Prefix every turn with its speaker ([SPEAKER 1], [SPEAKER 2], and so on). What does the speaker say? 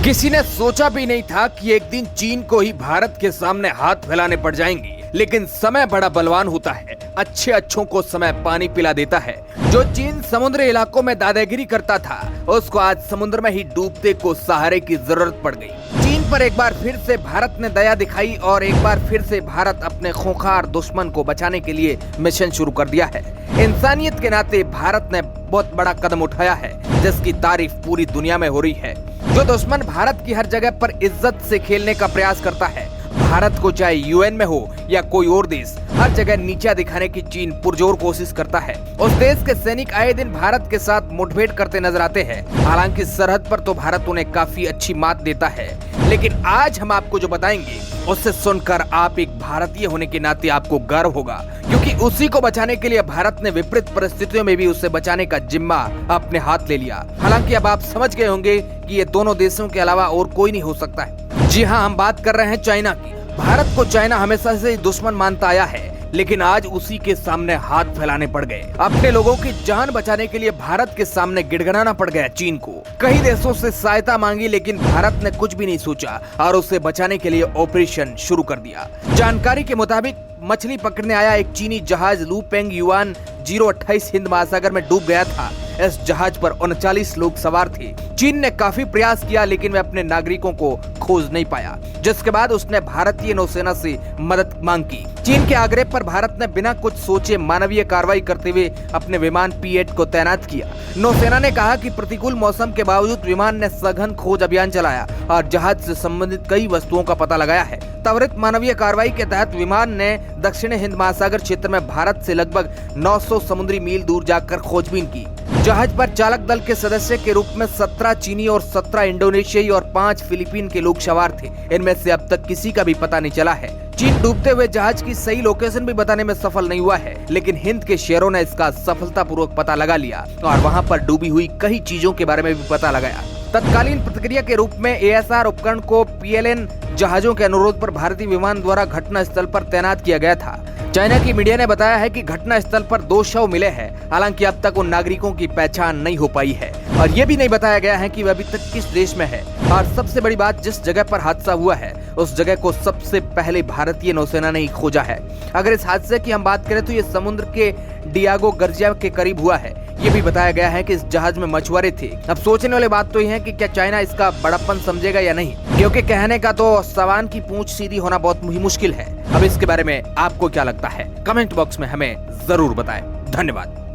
[SPEAKER 1] किसी ने सोचा भी नहीं था कि एक दिन चीन को ही भारत के सामने हाथ फैलाने पड़ जाएंगे। लेकिन समय बड़ा बलवान होता है, अच्छे अच्छों को समय पानी पिला देता है। जो चीन समुद्री इलाकों में दादागिरी करता था, उसको आज समुद्र में ही डूबते को सहारे की जरूरत पड़ गई। चीन पर एक बार फिर से भारत ने दया दिखाई और एक बार फिर से भारत अपने खूंखार दुश्मन को बचाने के लिए मिशन शुरू कर दिया है। इंसानियत के नाते भारत ने बहुत बड़ा कदम उठाया है, जिसकी तारीफ पूरी दुनिया में हो रही है। जो दुश्मन भारत की हर जगह पर इज्जत से खेलने का प्रयास करता है, भारत को चाहे यूएन में हो या कोई और देश, हर जगह नीचा दिखाने की चीन पुरजोर कोशिश करता है। उस देश के सैनिक आए दिन भारत के साथ मुठभेड़ करते नजर आते हैं। हालांकि सरहद पर तो भारत उन्हें काफी अच्छी मात देता है, लेकिन आज हम आपको जो बताएंगे उससे सुनकर आप एक भारतीय होने के नाते आपको गर्व होगा, क्योंकि उसी को बचाने के लिए भारत ने विपरीत परिस्थितियों में भी उसे बचाने का जिम्मा अपने हाथ ले लिया। हालांकि अब आप समझ गए होंगे कि ये दोनों देशों के अलावा और कोई नहीं हो सकता है। जी हाँ, हम बात कर रहे हैं चाइना की। भारत को चाइना हमेशा से ही दुश्मन मानता आया है, लेकिन आज उसी के सामने हाथ फैलाने पड़ गए। अपने लोगों की जान बचाने के लिए भारत के सामने गिड़गिड़ाना पड़ गया चीन को। कई देशों से सहायता मांगी, लेकिन भारत ने कुछ भी नहीं सोचा और उसे बचाने के लिए ऑपरेशन शुरू कर दिया। जानकारी के मुताबिक मछली पकड़ने आया एक चीनी जहाज लू पेंग युआन 028 हिंद महासागर में डूब गया था। इस जहाज पर 39 लोग सवार थे। चीन ने काफी प्रयास किया, लेकिन वह अपने नागरिकों को खोज नहीं पाया, जिसके बाद उसने भारतीय नौसेना से मदद मांग की। चीन के आग्रह पर भारत ने बिना कुछ सोचे मानवीय कार्रवाई करते हुए अपने विमान P-8 को तैनात किया। नौसेना ने कहा कि प्रतिकूल मौसम के बावजूद विमान ने सघन खोज अभियान चलाया और जहाज से संबंधित कई वस्तुओं का पता लगाया है। त्वरित मानवीय कार्रवाई के तहत विमान ने दक्षिणी हिंद महासागर क्षेत्र में भारत से लगभग 900 समुद्री मील दूर जाकर खोजबीन की। जहाज पर चालक दल के सदस्य के रूप में 17 चीनी और 17 इंडोनेशियाई और 5 फिलीपीन के लोग सवार थे। इनमें से अब तक किसी का भी पता नहीं चला है। चीन डूबते हुए जहाज की सही लोकेशन भी बताने में सफल नहीं हुआ है, लेकिन हिंद के शहरों ने इसका सफलतापूर्वक पता लगा लिया और वहां पर डूबी हुई कई चीजों के बारे में भी पता लगाया। तत्कालीन प्रतिक्रिया के रूप में ASR उपकरण को PLN जहाजों के अनुरोध पर भारतीय विमान द्वारा घटना स्थल पर तैनात किया गया था। चाइना की मीडिया ने बताया है कि घटना स्थल पर 2 शव मिले हैं। हालांकि अब तक उन नागरिकों की पहचान नहीं हो पाई है और ये भी नहीं बताया गया है कि वह अभी तक किस देश में है। और सबसे बड़ी बात, जिस जगह पर हादसा हुआ है उस जगह को सबसे पहले भारतीय नौसेना ने ही खोजा है। अगर इस हादसे की हम बात करें तो ये समुद्र के डियागो गर्जिया के करीब हुआ है। ये भी बताया गया है कि इस जहाज में मछुआरे थे। अब सोचने वाली बात तो ये है कि क्या चाइना इसका बड़प्पन समझेगा या नहीं, क्योंकि कहने का तो सवान की पूंछ सीधी होना बहुत ही मुश्किल है। अब इसके बारे में आपको क्या लगता है, कमेंट बॉक्स में हमें जरूर बताएं। धन्यवाद।